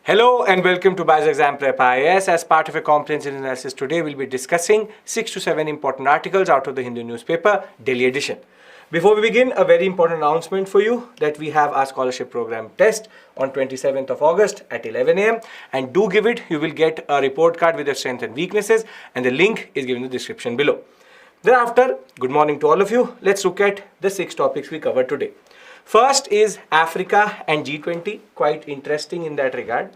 Hello and welcome to BYJU'S Exam Prep IAS. As part of a comprehensive analysis, today we'll be discussing 6 to 7 important articles out of the Hindu Newspaper Daily Edition. Before we begin, a very important announcement for you that we have our scholarship program test on 27th of August at 11 a.m. and do give it. You will get a report card with your strengths and weaknesses, and the link is given in the description below. Thereafter, good morning to all of you. Let's look at the 6 topics we covered today. First is Africa and G20, quite interesting in that regard.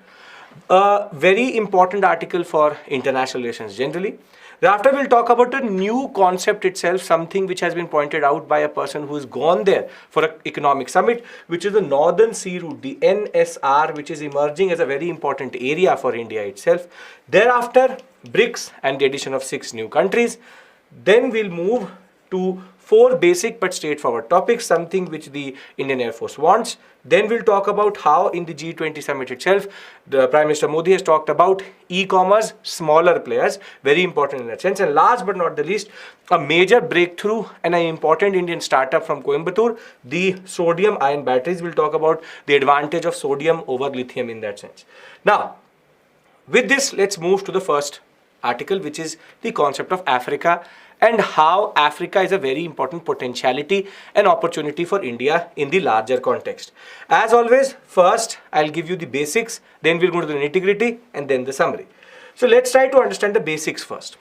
A very important article for international relations generally. Thereafter, we'll talk about a new concept itself, something which has been pointed out by a person who has gone there for an economic summit, which is the Northern Sea Route, the NSR, which is emerging as a very important area for India itself. Thereafter, BRICS and the addition of 6 new countries. Then we'll move to 4 basic but straightforward topics, something which the Indian Air Force wants. Then we'll talk about how in the G20 summit itself, the Prime Minister Modi has talked about e-commerce, smaller players, very important in that sense. And last but not the least, a major breakthrough and an important Indian startup from Coimbatore, the sodium ion batteries. We'll talk about the advantage of sodium over lithium in that sense. Now, with this, let's move to the first article, which is the concept of Africa and how Africa is a very important potentiality and opportunity for India in the larger context. As always, first I'll give you the basics, then we'll go to the nitty-gritty and then the summary. So let's try to understand the basics first.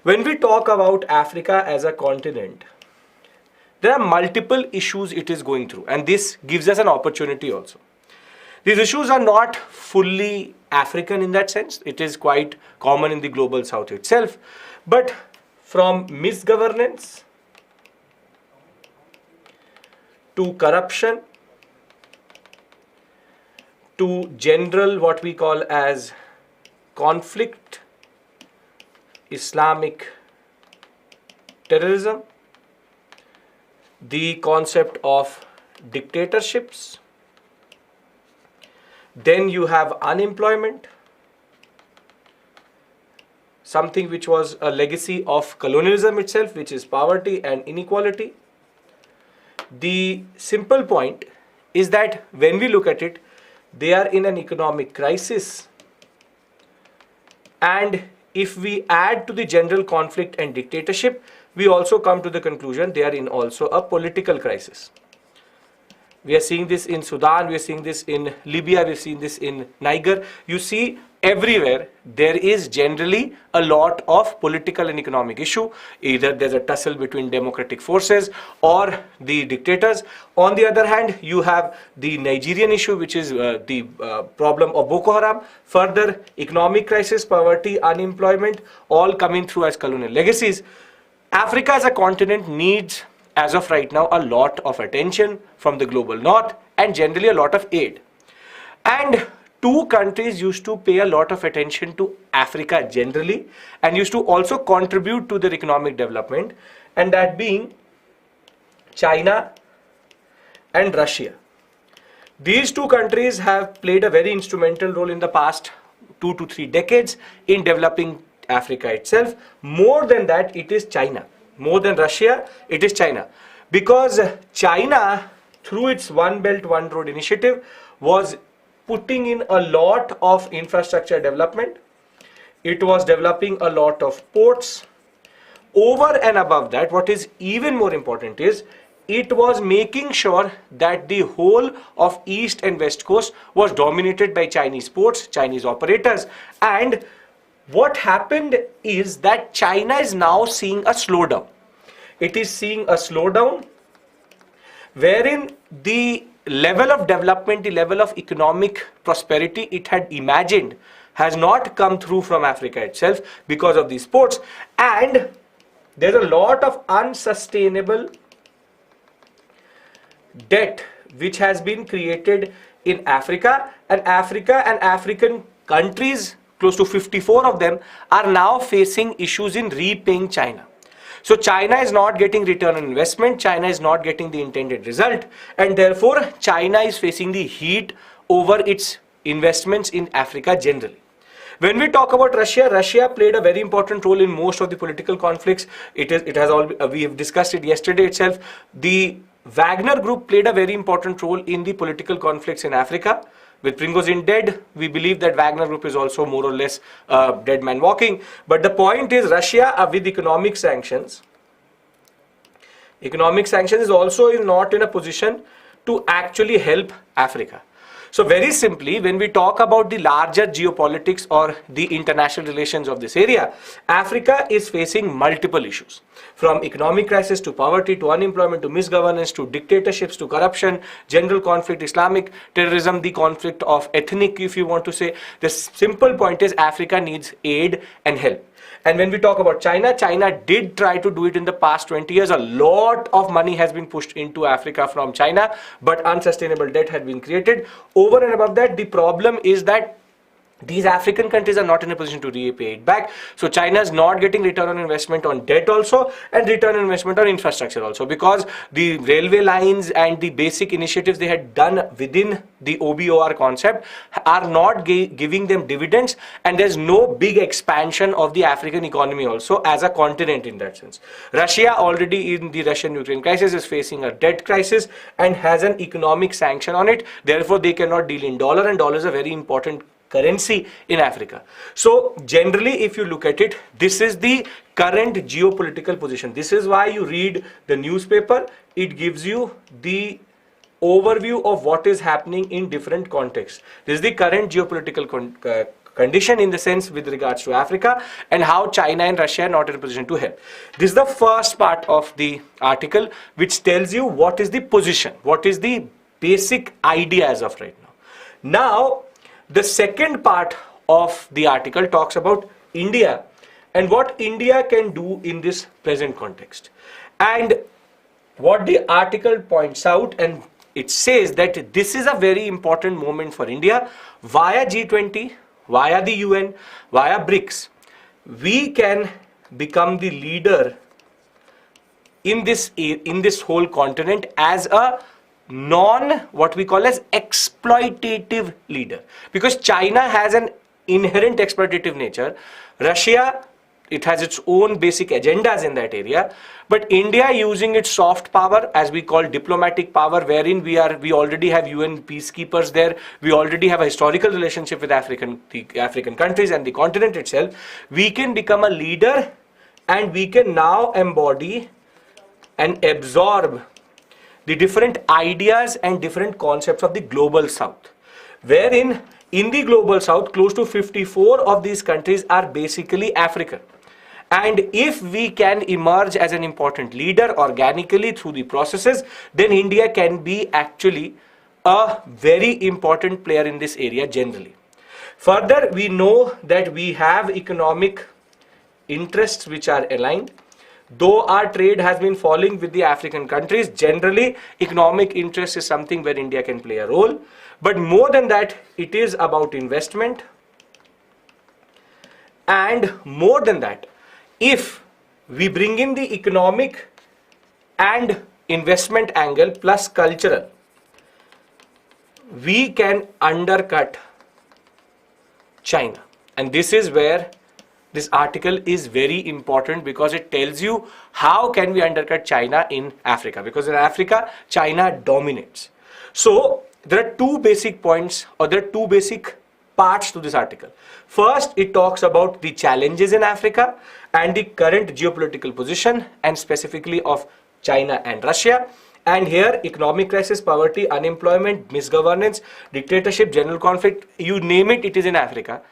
When we talk about Africa as a continent, there are multiple issues it is going through, and this gives us an opportunity also. These issues are not fully African in that sense. It is quite common in the global south itself, but from misgovernance to corruption to general what we call as conflict, Islamic terrorism, the concept of dictatorships, then you have unemployment, something which was a legacy of colonialism itself, which is poverty and inequality. The simple point is that when we look at it, they are in an economic crisis, and if we add to the general conflict and dictatorship, we also come to the conclusion they are in also a political crisis. We are seeing this in Sudan, we are seeing this in Libya, we are seeing this in Niger. You see, everywhere there is generally a lot of political and economic issue. Either there's a tussle between democratic forces or the dictators. On the other hand, you have the Nigerian issue, which is the problem of Boko Haram. Further, economic crisis, poverty, unemployment, all coming through as colonial legacies. Africa as a continent needs, as of right now, a lot of attention from the global north and generally a lot of aid. And 2 countries used to pay a lot of attention to Africa generally and used to also contribute to their economic development, and that being China and Russia. These 2 countries have played a very instrumental role in the past 2 to 3 decades in developing Africa itself. More than that, it is China. More than Russia, it is China. Because China, through its One Belt, One Road initiative, was putting in a lot of infrastructure development. It was developing a lot of ports. Over and above that, what is even more important is it was making sure that the whole of East and West Coast was dominated by Chinese ports, Chinese operators. And what happened is that China is now seeing a slowdown. It is seeing a slowdown wherein the level of development, the level of economic prosperity it had imagined has not come through from Africa itself because of these ports. And there's a lot of unsustainable debt which has been created in Africa, and African countries, close to 54 of them, are now facing issues in repaying China. So China is not getting return on investment, China is not getting the intended result, and therefore China is facing the heat over its investments in Africa generally. When we talk about Russia, Russia played a very important role in most of the political conflicts. We have discussed it yesterday itself. The Wagner Group played a very important role in the political conflicts in Africa. With Prigozhin dead, we believe that Wagner Group is also more or less a dead man walking. But the point is, Russia with economic sanctions is also not in a position to actually help Africa. So very simply, when we talk about the larger geopolitics or the international relations of this area, Africa is facing multiple issues. From economic crisis to poverty to unemployment to misgovernance to dictatorships to corruption, general conflict, Islamic terrorism, the conflict of ethnic, if you want to say. The simple point is Africa needs aid and help. And when we talk about China, China did try to do it in the past 20 years. A lot of money has been pushed into Africa from China, but unsustainable debt had been created. Over and above that, the problem is that these African countries are not in a position to repay it back. So China is not getting return on investment on debt also, and return on investment on infrastructure also, because the railway lines and the basic initiatives they had done within the OBOR concept are not giving them dividends, and there's no big expansion of the African economy also as a continent in that sense. Russia already in the Russian-Ukraine crisis is facing a debt crisis and has an economic sanction on it. Therefore, they cannot deal in dollar, and dollar is a very important currency in Africa. So generally, if you look at it, this is the current geopolitical position. This is why you read the newspaper. It gives you the overview of what is happening in different contexts. This is the current geopolitical condition in the sense with regards to Africa and how China and Russia are not in a position to help. This is the first part of the article, which tells you what is the position, what is the basic idea as of right now. Now, the second part of the article talks about India and what India can do in this present context. And what the article points out, and it says that this is a very important moment for India via G20, via the UN, via BRICS. We can become the leader in this whole continent as a what we call as exploitative leader, because China has an inherent exploitative nature. Russia, it has its own basic agendas in that area, but India using its soft power, as we call diplomatic power, wherein we already have UN peacekeepers there, we already have a historical relationship with the African countries and the continent itself. We can become a leader, and we can now embody and absorb the different ideas and different concepts of the global south, wherein in the global south close to 54 of these countries are basically African. And if we can emerge as an important leader organically through the processes, then India can be actually a very important player in this area generally. Further, we know that we have economic interests which are aligned. Though our trade has been falling with the African countries, generally economic interest is something where India can play a role. But more than that, it is about investment. And more than that, if we bring in the economic and investment angle plus cultural, we can undercut China. And this is where this article is very important, because it tells you how can we undercut China in Africa, because in Africa, China dominates. So there are two basic points, or there are two basic parts to this article. First, it talks about the challenges in Africa and the current geopolitical position, and specifically of China and Russia. And here, economic crisis, poverty, unemployment, misgovernance, dictatorship, general conflict, you name it, it is in Africa.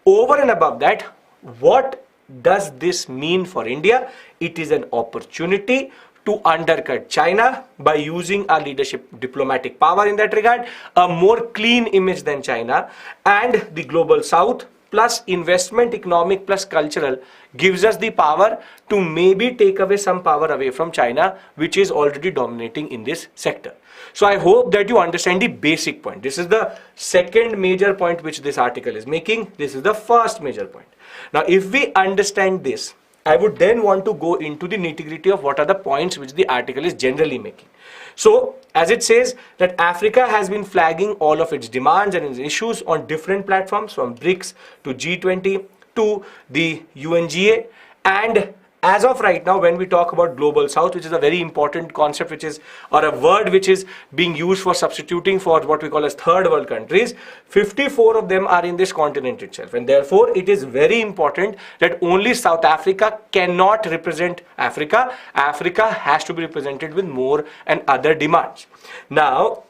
Over and above that, what does this mean for India? It is an opportunity to undercut China by using our leadership diplomatic power in that regard, a more clean image than China, and the global south plus investment, economic plus cultural gives us the power to maybe take away some power away from China, which is already dominating in this sector. So I hope that you understand the basic point. This is the second major point which this article is making. This is the first major point. Now, if we understand this, I would then want to go into the nitty-gritty of what are the points which the article is generally making. So, as it says that Africa has been flagging all of its demands and its issues on different platforms, from BRICS to G20 to the UNGA, and as of right now, when we talk about global south, which is a very important concept, which is, or a word which is being used for substituting for what we call as third world countries, 54 of them are in this continent itself, and therefore it is very important that only South Africa cannot represent Africa. Africa has to be represented with more and other demands. Now,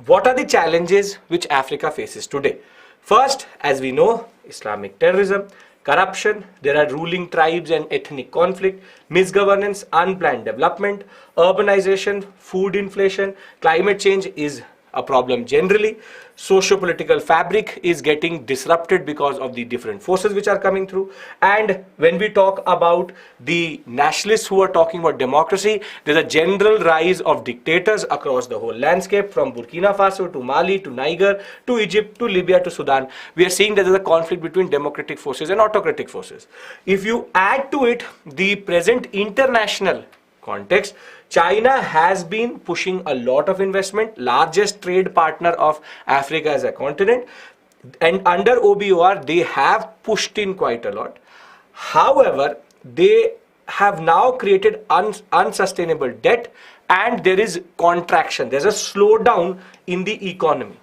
what are the challenges which Africa faces today? First, as we know, Islamic terrorism, corruption, there are ruling tribes and ethnic conflict, misgovernance, unplanned development, urbanization, food inflation, climate change is a problem generally. Socio-political fabric is getting disrupted because of the different forces which are coming through. And when we talk about the nationalists who are talking about democracy, there's a general rise of dictators across the whole landscape, from Burkina Faso to Mali to Niger to Egypt to Libya to Sudan. We are seeing that there's a conflict between democratic forces and autocratic forces. If you add to it the present international context, China has been pushing a lot of investment, largest trade partner of Africa as a continent, and under OBOR they have pushed in quite a lot. However, they have now created unsustainable debt, and there is contraction, there's a slowdown in the economy.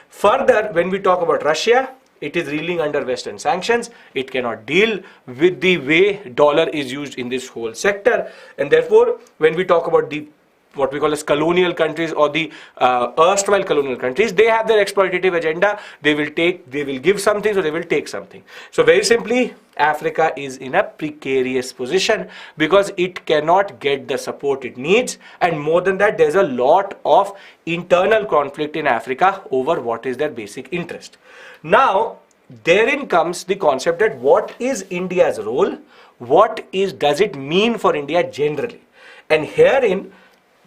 Further, when we talk about Russia, it is reeling under Western sanctions. It cannot deal with the way dollar is used in this whole sector. And therefore, when we talk about the what we call as colonial countries, or the erstwhile colonial countries, they have their exploitative agenda. They will give something, so they will take something. So very simply, Africa is in a precarious position because it cannot get the support it needs. And more than that, there's a lot of internal conflict in Africa over what is their basic interest. Now, therein comes the concept that what is India's role? Does it mean for India generally? And herein,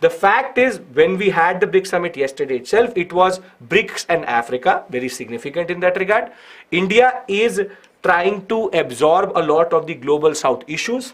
the fact is, when we had the BRICS summit yesterday itself, it was BRICS and Africa, very significant in that regard. India is trying to absorb a lot of the global south issues.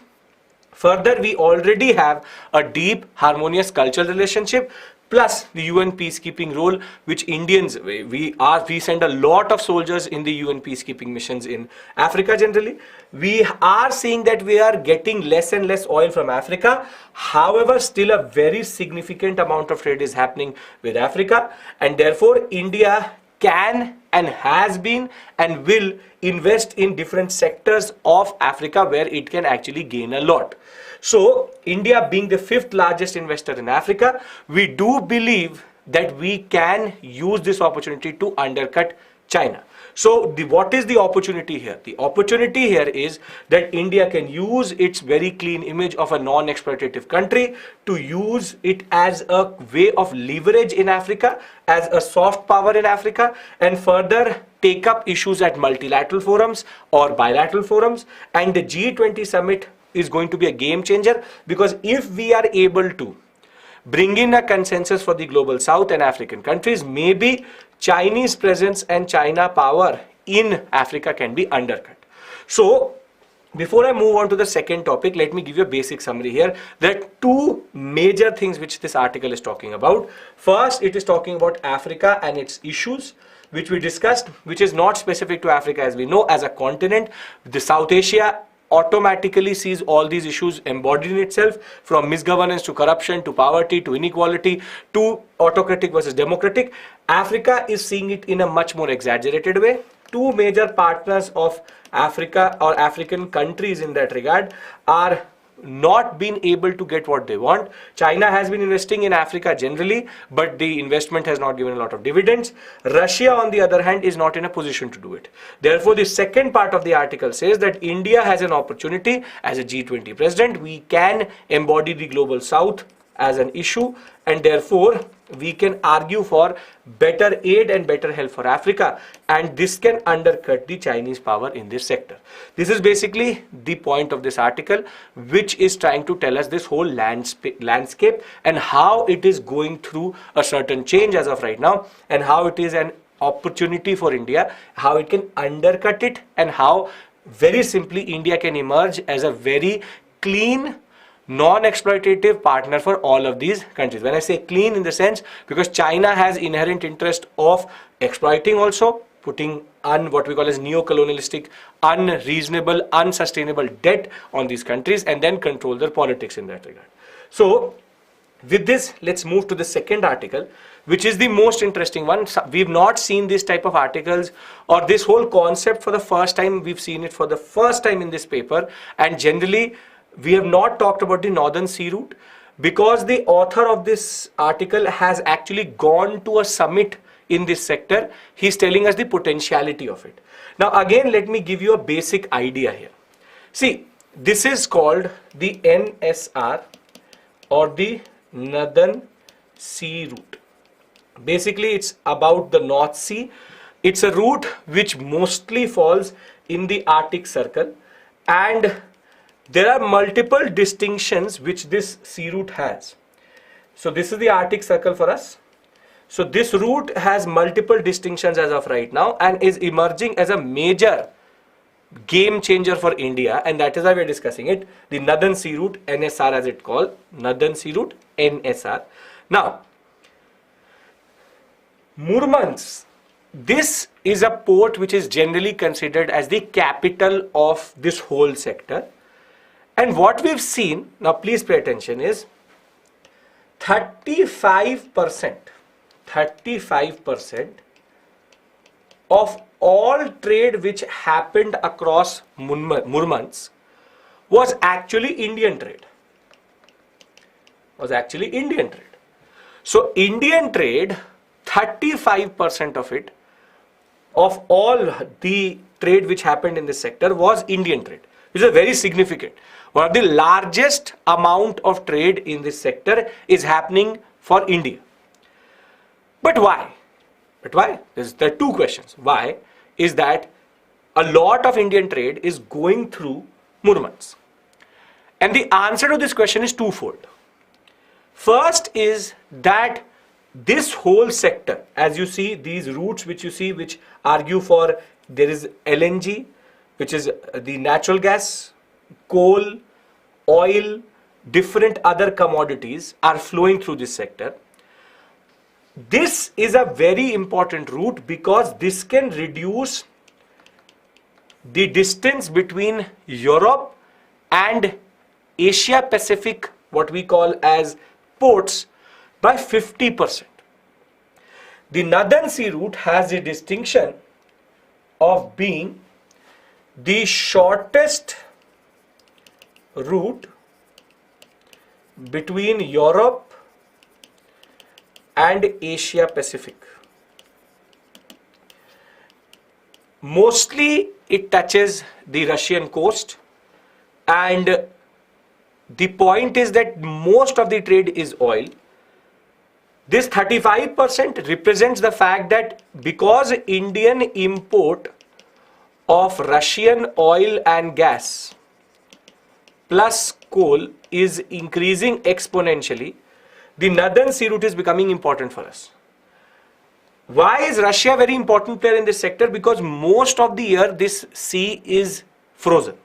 Further, we already have a deep, harmonious cultural relationship, plus the UN peacekeeping role, which Indians, we send a lot of soldiers in the UN peacekeeping missions in Africa generally. We are seeing that we are getting less and less oil from Africa. However, still a very significant amount of trade is happening with Africa, and therefore India can and has been and will invest in different sectors of Africa where it can actually gain a lot. So, India being the 5th largest investor in Africa, we do believe that we can use this opportunity to undercut China. So, what is the opportunity here? The opportunity here is that India can use its very clean image of a non-exploitative country to use it as a way of leverage in Africa, as a soft power in Africa, and further take up issues at multilateral forums or bilateral forums. And the G20 summit is going to be a game changer, because if we are able to bring in a consensus for the global south and African countries, maybe Chinese presence and China power in Africa can be undercut. So, before I move on to the second topic, let me give you a basic summary here. There are two major things which this article is talking about. First, it is talking about Africa and its issues, which we discussed, which is not specific to Africa as we know as a continent. The South Asia automatically sees all these issues embodied in itself, from misgovernance to corruption to poverty to inequality to autocratic versus democratic. Africa is seeing it in a much more exaggerated way. Two major partners of Africa, or African countries in that regard, are not been able to get what they want. China has been investing in Africa generally, but the investment has not given a lot of dividends. Russia, on the other hand, is not in a position to do it. Therefore, the second part of the article says that India has an opportunity as a G20 president. We can embody the global south as an issue, and therefore we can argue for better aid and better help for Africa, and this can undercut the Chinese power in this sector. This is basically the point of this article, which is trying to tell us this whole landscape and how it is going through a certain change as of right now, and how it is an opportunity for India, how it can undercut it, and how very simply India can emerge as a very clean, non-exploitative partner for all of these countries. When I say clean, in the sense, because China has inherent interest of exploiting also, putting what we call as neo-colonialistic, unreasonable, unsustainable debt on these countries, and then control their politics in that regard. So with this, let's move to the second article, which is the most interesting one. We've not seen this type of articles or this whole concept for the first time. We've seen it for the first time in this paper, and generally we have not talked about the Northern Sea Route because the author of this article has actually gone to a summit in this sector. He's telling us the potentiality of it. Now again, let me give you a basic idea here. See, this is called the NSR, or the Northern Sea Route. Basically, it's about the North Sea. It's a route which mostly falls in the Arctic Circle, and there are multiple distinctions which this sea route has. So this is the Arctic Circle for us. So this route has multiple distinctions as of right now and is emerging as a major game changer for India, and that is why we are discussing it. The Northern Sea Route, NSR as it called, Northern Sea Route, NSR. Now, Murmansk, this is a port which is generally considered as the capital of this whole sector. And what we've seen, now please pay attention, is 35% of all trade which happened across Murmansk was actually Indian trade. So Indian trade, 35% of it, of all the trade which happened in this sector was Indian trade, which is very significant. One of the largest amount of trade in this sector is happening for India. But why? There are two questions. Why is that a lot of Indian trade is going through Murmansk? And the answer to this question is twofold. First is that this whole sector, as you see, these routes which you see, which argue for, there is LNG, which is the natural gas, coal, oil, different other commodities are flowing through this sector. This is a very important route because this can reduce the distance between Europe and Asia Pacific, what we call as ports, by 50%. The Northern Sea Route has the distinction of being the shortest route between Europe and Asia Pacific. Mostly it touches the Russian coast, and the point is that most of the trade is oil. This 35% represents the fact that because Indian import of Russian oil and gas plus coal is increasing exponentially, the Northern Sea Route is becoming important for us. Why is Russia a very important player in this sector? Because most of the year this sea is frozen.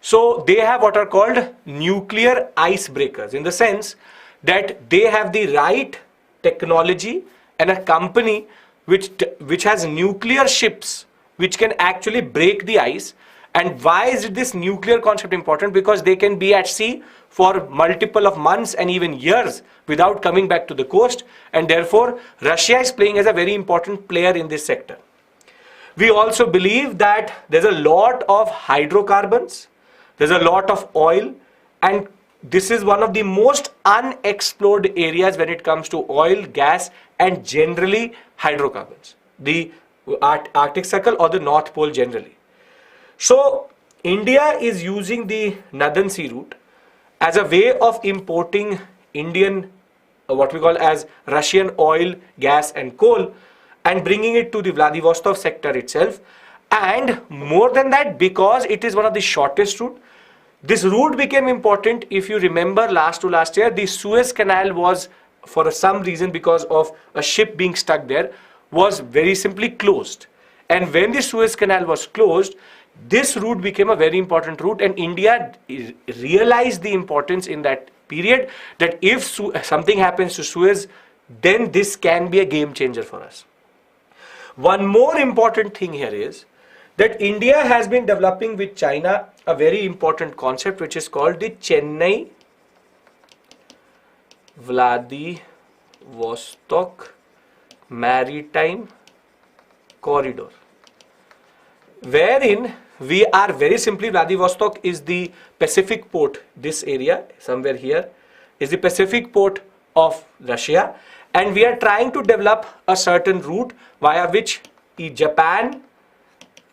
So they have what are called nuclear icebreakers, in the sense that they have the right technology and a company which has nuclear ships which can actually break the ice. And why is this nuclear concept important? Because they can be at sea for multiple of months and even years without coming back to the coast, and therefore Russia is playing as a very important player in this sector. We also believe that there's a lot of hydrocarbons, there's a lot of oil, and this is one of the most unexplored areas when it comes to oil, gas, and generally hydrocarbons, the Arctic Circle or the North Pole generally. So India is using the Northern Sea Route as a way of importing Indian, what we call as Russian oil, gas and coal, and bringing it to the Vladivostok sector itself. And more than that, because it is one of the shortest route, this route became important. If you remember last year, the Suez Canal was, for some reason because of a ship being stuck there, was very simply closed. And when the Suez Canal was closed, this route became a very important route, and India realized the importance in that period that if something happens to Suez, then this can be a game changer for us. One more important thing here is that India has been developing with China a very important concept which is called the Chennai Vladivostok Maritime Corridor, wherein we are very simply, Vladivostok is the Pacific port. This area somewhere here is the Pacific port of Russia, and we are trying to develop a certain route via which Japan,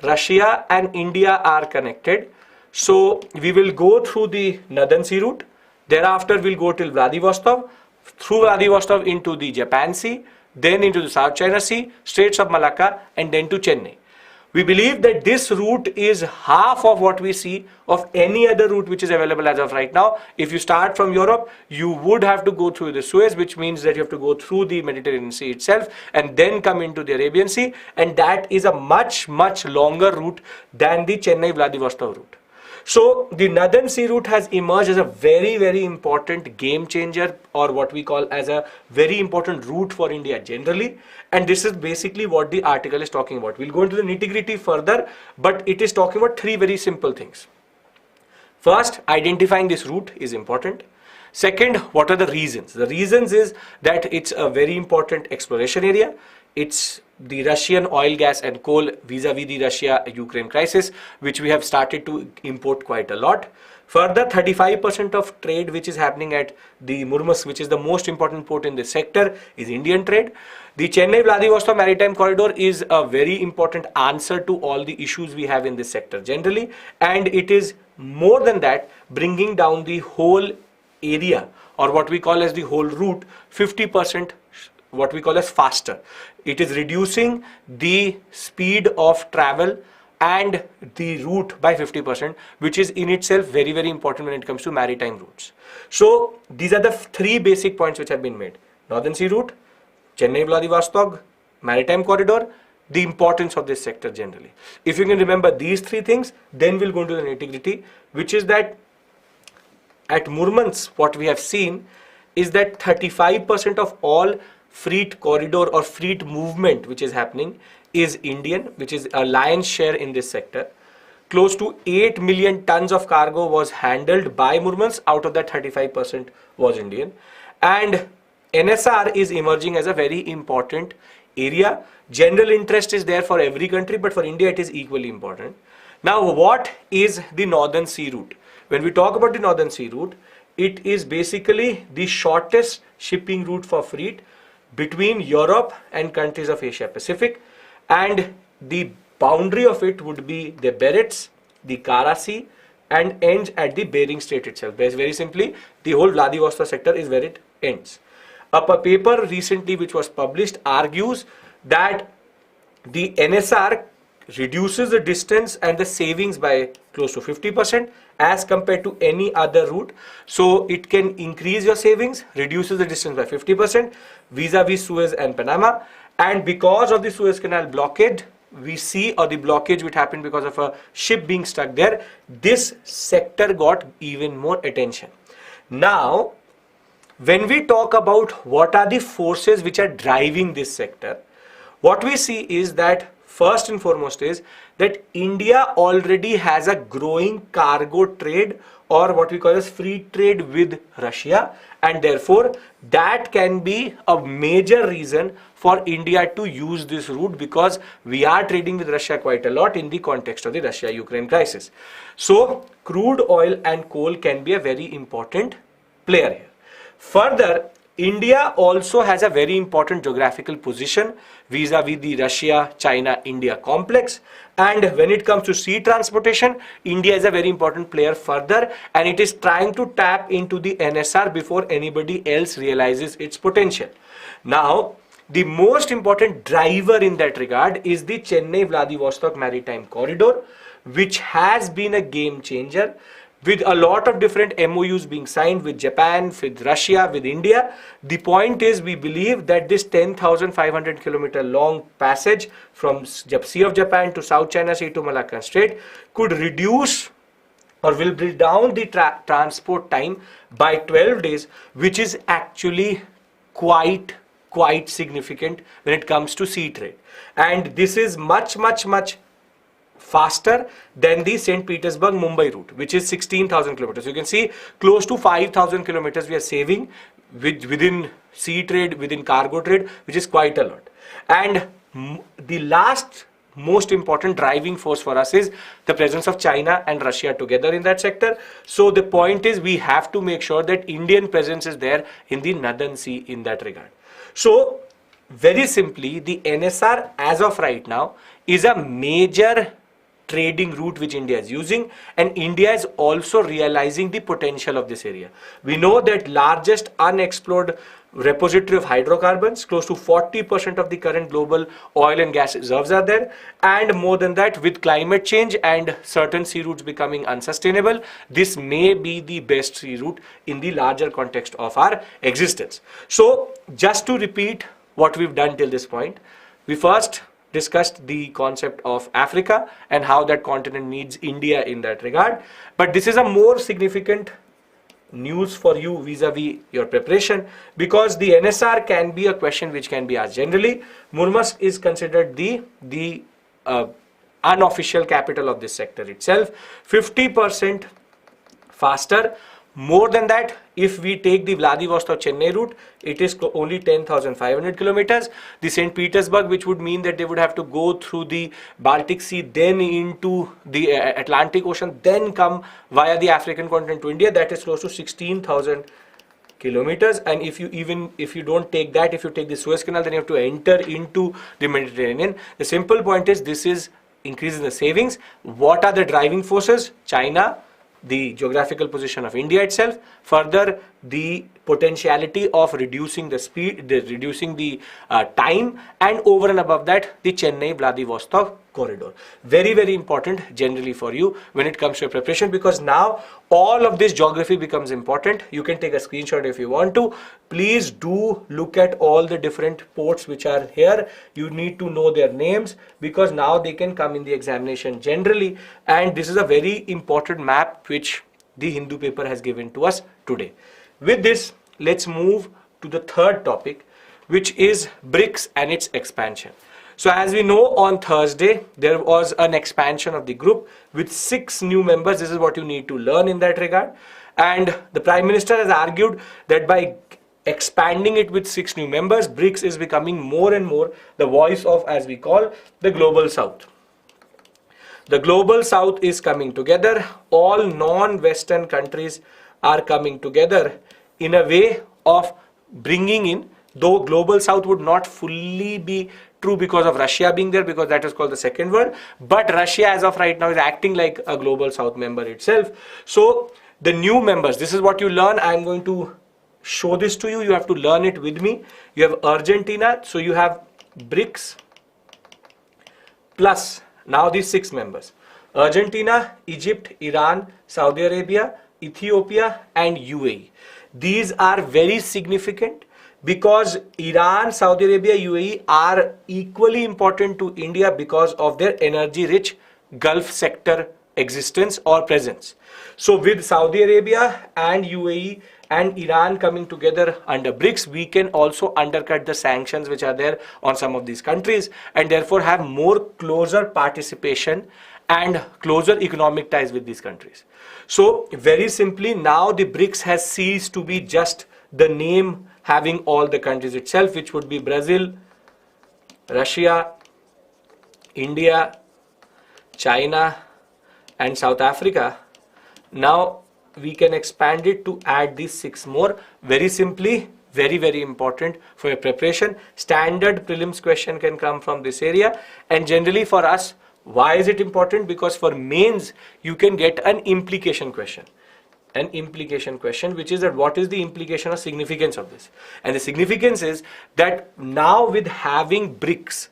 Russia and India are connected. So we will go through the Northern Sea route, thereafter we'll go till Vladivostok, through Vladivostok into the Japan Sea, then into the South China Sea, Straits of Malacca and then to Chennai. We believe that this route is half of what we see of any other route which is available as of right now. If you start from Europe, you would have to go through the Suez, which means that you have to go through the Mediterranean Sea itself and then come into the Arabian Sea, and that is a much longer route than the Chennai-Vladivostok route. So the Northern Sea route has emerged as a very important game changer, or what we call as a very important route for India generally, and this is basically what the article is talking about. We'll go into the nitty-gritty further, but it is talking about three very simple things. First, identifying this route is important. Second, what are the reasons? The reasons is that it's a very important exploration area. It's the Russian oil, gas and coal vis-a-vis the Russia-Ukraine crisis, which we have started to import quite a lot. Further, 35% of trade which is happening at the Murmansk, which is the most important port in this sector, is Indian trade. The Chennai-Vladivostok Maritime Corridor is a very important answer to all the issues we have in this sector generally, and it is more than that, bringing down the whole area, or what we call as the whole route, 50%, what we call as faster. It is reducing the speed of travel and the route by 50%, which is in itself very important when it comes to maritime routes. So these are the three basic points which have been made. Northern Sea route, Chennai-Vladivostok Maritime Corridor, the importance of this sector generally. If you can remember these three things, then we'll go into the nitty-gritty, which is that at Murmansk, what we have seen is that 35% of all freight corridor or freight movement which is happening is Indian, which is a lion's share in this sector. Close to 8 million tons of cargo was handled by Murmansk, out of that 35% was Indian. And NSR is emerging as a very important area. General interest is there for every country, but for India it is equally important. Now, what is the Northern Sea route? When we talk about the Northern Sea route, it is basically the shortest shipping route for freight between Europe and countries of Asia Pacific, and the boundary of it would be the Barents, the Kara Sea, and ends at the Bering Strait itself. Very simply, the whole Vladivostok sector is where it ends. A paper recently which was published argues that the NSR reduces the distance and the savings by close to 50% as compared to any other route. So it can increase your savings, reduces the distance by 50% vis-a-vis Suez and Panama. And because of the Suez Canal blockade, we see, or the blockage which happened because of a ship being stuck there, this sector got even more attention. Now, when we talk about what are the forces which are driving this sector, what we see is that first and foremost is that India already has a growing cargo trade, or what we call as free trade with Russia, and therefore that can be a major reason for India to use this route, because we are trading with Russia quite a lot in the context of the Russia-Ukraine crisis. So crude oil and coal can be a very important player here. Further, India also has a very important geographical position vis-a-vis the Russia-China-India complex, and when it comes to sea transportation, India is a very important player further, and it is trying to tap into the NSR before anybody else realizes its potential. Now, the most important driver in that regard is the Chennai-Vladivostok Maritime Corridor, which has been a game changer, with a lot of different MOUs being signed with Japan, with Russia, with India. The point is, we believe that this 10,500 kilometer long passage from Sea of Japan to South China Sea to Malacca Strait could reduce or will bring down the transport time by 12 days, which is actually quite quite significant when it comes to sea trade. And this is much faster than the St. Petersburg-Mumbai route, which is 16,000 kilometers. You can see close to 5,000 kilometers we are saving within sea trade, within cargo trade, which is quite a lot. And the last most important driving force for us is the presence of China and Russia together in that sector. So the point is, we have to make sure that Indian presence is there in the Northern Sea in that regard. So very simply, the NSR as of right now is a major trading route which India is using, and India is also realizing the potential of this area. We know that largest unexplored repository of hydrocarbons, close to 40% of the current global oil and gas reserves are there, and more than that, with climate change and certain sea routes becoming unsustainable, this may be the best sea route in the larger context of our existence. So just to repeat what we've done till this point, we first discussed the concept of Africa and how that continent needs India in that regard. But this is a more significant news for you vis-a-vis your preparation, because the NSR can be a question which can be asked generally. Murmansk is considered the unofficial capital of this sector itself, 50% faster. More than that, if we take the Vladivostok-Chennai route, it is only 10,500 kilometers. The St. Petersburg, which would mean that they would have to go through the Baltic Sea, then into the Atlantic Ocean, then come via the African continent to India, that is close to 16,000 kilometers. And if you don't take that, if you take the Suez Canal, then you have to enter into the Mediterranean. The simple point is, this is increasing the savings. What are the driving forces? China, the geographical position of India itself, further the potentiality of reducing the speed, reducing the time, and over and above that, the Chennai-Vladivostok corridor. Very important generally for you when it comes to your preparation, because now all of this geography becomes important. You can take a screenshot if you want to. Please do look at all the different ports which are here. You need to know their names, because now they can come in the examination generally, and this is a very important map which the Hindu paper has given to us today. With this, let's move to the third topic, which is BRICS and its expansion. So as we know, on Thursday, there was an expansion of the group with 6 new members. This is what you need to learn in that regard. And the Prime Minister has argued that by expanding it with 6 new members, BRICS is becoming more and more the voice of, as we call, the Global South. The Global South is coming together. All non-Western countries are coming together in a way of bringing in, though Global South would not fully be true because of Russia being there, because that is called the second world, but Russia as of right now is acting like a Global South member itself. So the new members, this is what you learn. I'm going to show this to you. You have to learn it with me. You have Argentina, so you have BRICS plus now these 6 members: Argentina, Egypt, Iran, Saudi Arabia, Ethiopia, and UAE. These are very significant because Iran, Saudi Arabia, UAE are equally important to India because of their energy rich Gulf sector existence or presence. So with Saudi Arabia and UAE and Iran coming together under BRICS, we can also undercut the sanctions which are there on some of these countries, and therefore have more closer participation and closer economic ties with these countries. So very simply, now the BRICS has ceased to be just the name having all the countries itself, which would be Brazil, Russia, India, China, and South Africa. Now we can expand it to add these 6 more. Very simply, very important for your preparation. Standard prelims question can come from this area, and generally for us, why is it important? Because for mains you can get an implication question. An implication question, which is that what is the implication or significance of this? And the significance is that now with having BRICS,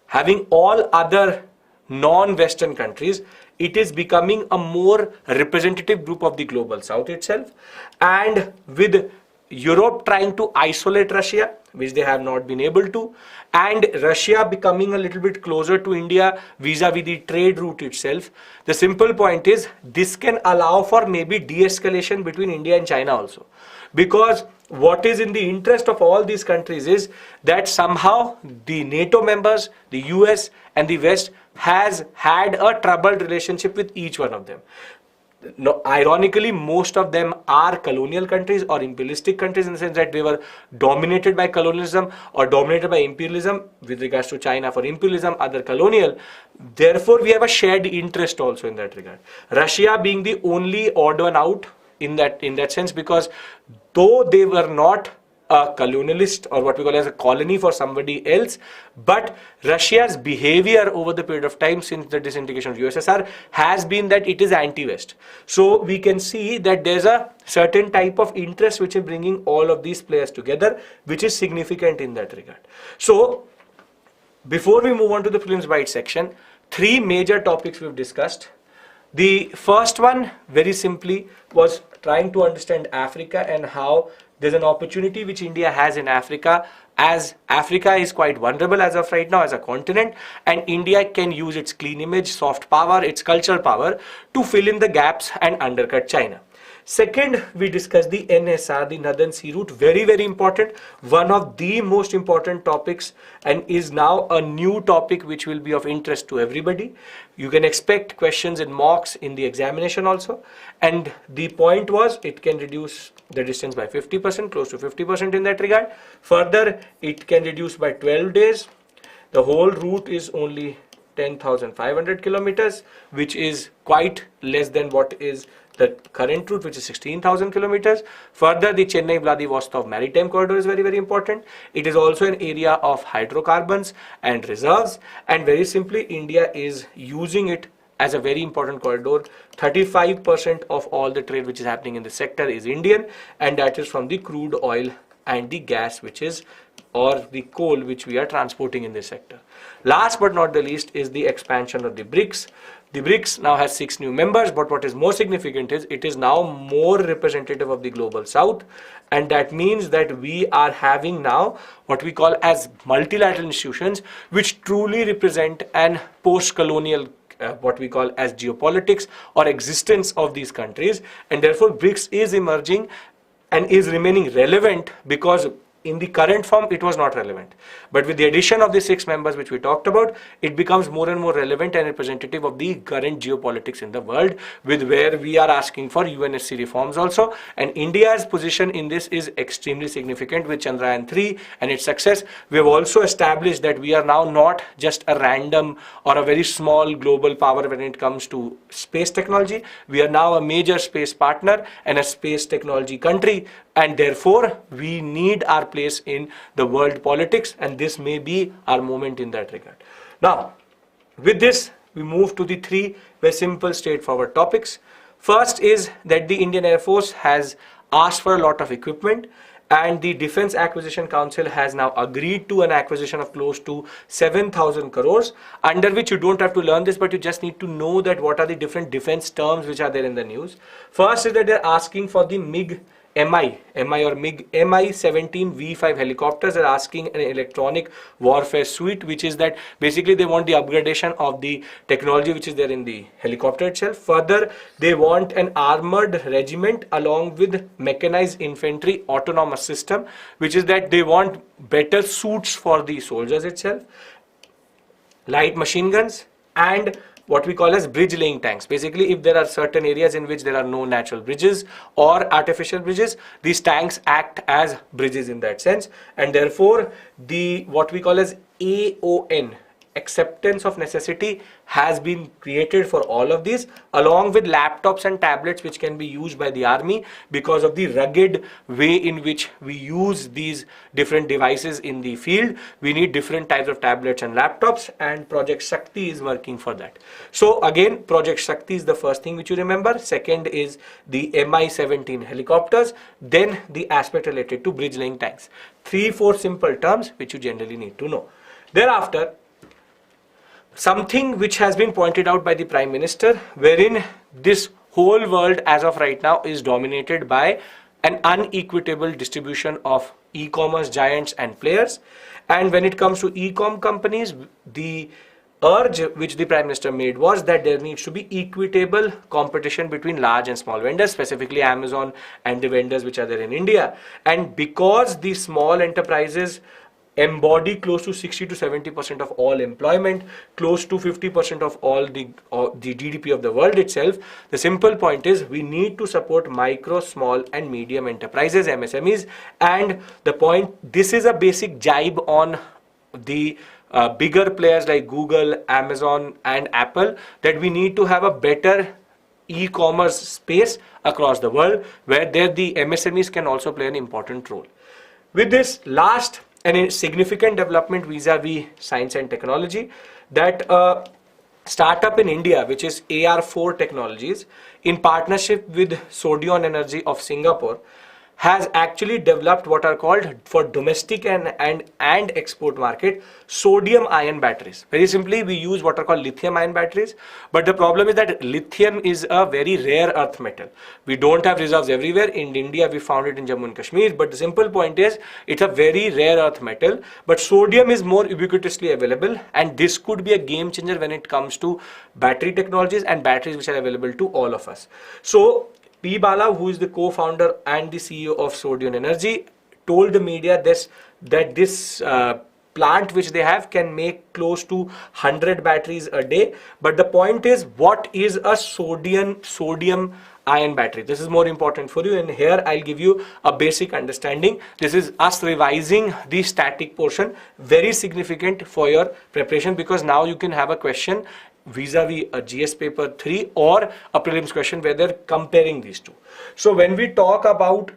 having all other non-Western countries, it is becoming a more representative group of the Global South itself. And with Europe trying to isolate Russia, which they have not been able to, and Russia becoming a little bit closer to India vis-a-vis the trade route itself, the simple point is this can allow for maybe de-escalation between India and China also. Because what is in the interest of all these countries is that somehow the NATO members, the US and the West has had a troubled relationship with each one of them. No, ironically, most of them are colonial countries or imperialistic countries, in the sense that they were dominated by colonialism or dominated by imperialism. With regards to China for imperialism, other colonial. Therefore, we have a shared interest also in that regard. Russia being the only odd one out in that sense, because though they were not a colonialist or what we call as a colony for somebody else, but Russia's behavior over the period of time since the disintegration of USSR has been that it is anti-West. So we can see that there's a certain type of interest which is bringing all of these players together, which is significant in that regard. So before we move on to the Prelims Bytes section, three major topics we've discussed. The first one, very simply, was trying to understand Africa and how there's an opportunity which India has in Africa, as Africa is quite vulnerable as of right now as a continent, and India can use its clean image, soft power, its cultural power to fill in the gaps and undercut China. Second, we discussed the NSR, the Northern Sea Route, very, very important, one of the most important topics, and is now a new topic which will be of interest to everybody. You can expect questions in mocks in the examination also, and the point was it can reduce the distance by 50%, close to 50% in that regard. Further, it can reduce by 12 days. The whole route is only 10,500 kilometers, which is quite less than what is the current route, which is 16,000 kilometers. Further, the Chennai-Vladivostok maritime corridor is very, very important. It is also an area of hydrocarbons and reserves, and very simply, India is using it as a very important corridor. 35% of all the trade which is happening in the sector is Indian, and that is from the crude oil and the gas, which is, or the coal, which we are transporting in this sector. Last but not the least is the expansion of the BRICS. The BRICS now has 6 new members, but what is more significant is it is now more representative of the global south, and that means that we are having now what we call as multilateral institutions which truly represent an post-colonial what we call as geopolitics or existence of these countries, and therefore BRICS is emerging and is remaining relevant, because in the current form it was not relevant, but with the addition of the 6 members which we talked about, it becomes more and more relevant and representative of the current geopolitics in the world, with where we are asking for UNSC reforms also, and India's position in this is extremely significant with Chandrayaan 3 and its success. We have also established that we are now not just a random or a very small global power when it comes to space technology. We are now a major space partner and a space technology country, and therefore we need our place in the world politics, and this may be our moment in that regard. Now, with this, we move to the 3 very simple, straightforward topics. First is that the Indian Air Force has asked for a lot of equipment, and the Defense Acquisition Council has now agreed to an acquisition of close to 7,000 crores, under which you don't have to learn this, but you just need to know that what are the different defense terms which are there in the news. First is that they're asking for the MiG Mi-17 V5 helicopters. Are asking an electronic warfare suite, which is that basically they want the upgradation of the technology which is there in the helicopter itself. Further, they want an armored regiment along with mechanized infantry autonomous system, which is that they want better suits for the soldiers itself, light machine guns, and what we call as bridge laying tanks. Basically, if there are certain areas in which there are no natural bridges or artificial bridges, these tanks act as bridges in that sense, and therefore the what we call as AON, acceptance of necessity, has been created for all of these, along with laptops and tablets which can be used by the army because of the rugged way in which we use these different devices in the field. We need different types of tablets and laptops, and Project Shakti is working for that. So again, Project Shakti is the first thing which you remember. Second is the Mi-17 helicopters, then the aspect related to bridge laying tanks. 3-4 simple terms which you generally need to know. Thereafter, something which has been pointed out by the Prime Minister, wherein this whole world as of right now is dominated by an unequitable distribution of e-commerce giants and players, and when it comes to e-com companies, the urge which the Prime Minister made was that there needs to be equitable competition between large and small vendors, specifically Amazon and the vendors which are there in India. And because the small enterprises embody close to 60 to 70% of all employment, close to 50% of all the GDP of the world itself, the simple point is we need to support micro, small and medium enterprises, MSMEs. And the point, this is a basic jibe on the bigger players like Google, Amazon and Apple, that we need to have a better e-commerce space across the world where there the MSMEs can also play an important role. With this last and a significant development vis-a-vis science and technology, that startup in India which is AR4 Technologies in partnership with Sodion Energy of Singapore has actually developed what are called for domestic and export market sodium ion batteries. Very simply, we use what are called lithium ion batteries, but the problem is that lithium is a very rare earth metal. We don't have reserves everywhere. In India, we found it in Jammu and Kashmir, but the simple point is it's a very rare earth metal, but sodium is more ubiquitously available, and this could be a game changer when it comes to battery technologies and batteries which are available to all of us. So P. Bala, who is the co-founder and the CEO of Sodion Energy, told the media that this plant which they have can make close to 100 batteries a day. But the point is, what is a sodium ion battery? This is more important for you, and here I'll give you a basic understanding. This is us revising the static portion, very significant for your preparation, because now you can have a question vis-a-vis a GS paper 3 or a prelims question where they're comparing these two. So when we talk about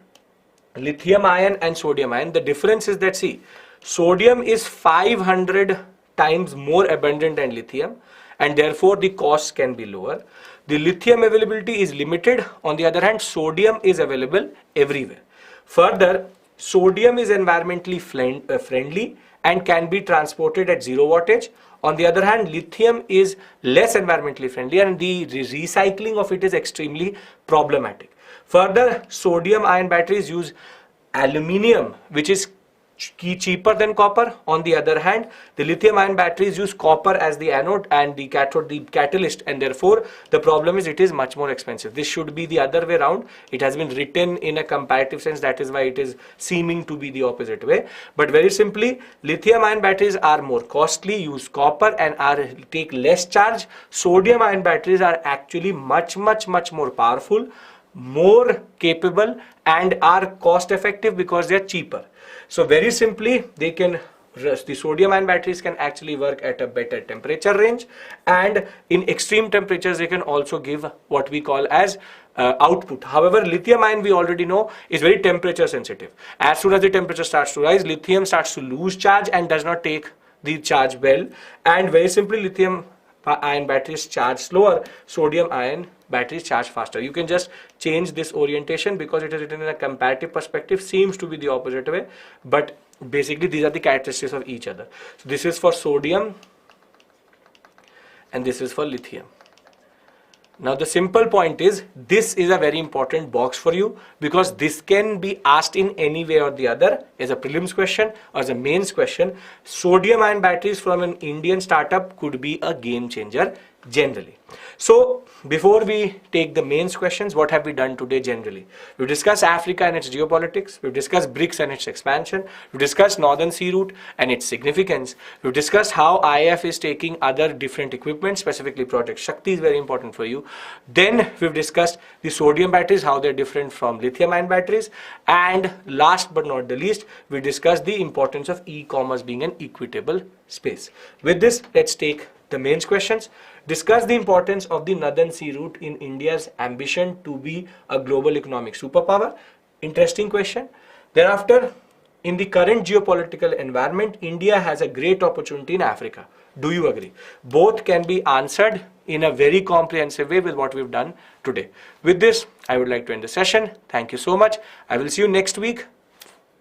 lithium ion and sodium ion, the difference is that, see, sodium is 500 times more abundant than lithium, and therefore the costs can be lower. The lithium availability is limited. On the other hand, sodium is available everywhere. Further, sodium is environmentally friendly and can be transported at 0 wattage. On the other hand, lithium is less environmentally friendly and the recycling of it is extremely problematic. Further, sodium ion batteries use aluminium, which is cheaper than copper. On the other hand, the lithium ion batteries use copper as the anode and the cathode the catalyst, and therefore the problem is it is much more expensive. This should be the other way around. It has been written in a comparative sense, that is why it is seeming to be the opposite way. But very simply, lithium ion batteries are more costly, use copper and take less charge. Sodium ion batteries are actually much more powerful, more capable and are cost effective because they are cheaper. So very simply, the sodium ion batteries can actually work at a better temperature range, and in extreme temperatures they can also give what we call as output. However, lithium ion, we already know, is very temperature sensitive. As soon as the temperature starts to rise, lithium starts to lose charge and does not take the charge well, and very simply lithium ion batteries charge slower, sodium ion batteries charge faster. You can just change this orientation because it is written in a comparative perspective, seems to be the opposite way, but basically these are the characteristics of each other. So this is for sodium and this is for lithium. Now the simple point is, this is a very important box for you because this can be asked in any way or the other as a prelims question or as a mains question. Sodium ion batteries from an Indian startup could be a game changer generally. So before we take the mains questions, what have we done today generally? We've discussed Africa and its geopolitics. We've discussed BRICS and its expansion. We've discussed Northern Sea Route and its significance. We've discussed how IF is taking other different equipment, specifically Project Shakti is very important for you. Then we've discussed the sodium batteries, how they're different from lithium ion batteries. And last but not the least, we discussed the importance of e-commerce being an equitable space. With this, let's take the mains questions. Discuss the importance of the Northern Sea Route in India's ambition to be a global economic superpower. Interesting question. Thereafter, in the current geopolitical environment, India has a great opportunity in Africa. Do you agree? Both can be answered in a very comprehensive way with what we've done today. With this, I would like to end the session. Thank you so much. I will see you next week.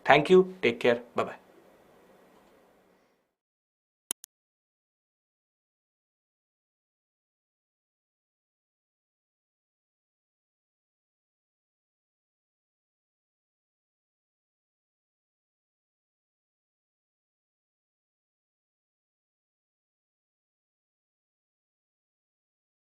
Thank you. Take care. Bye-bye.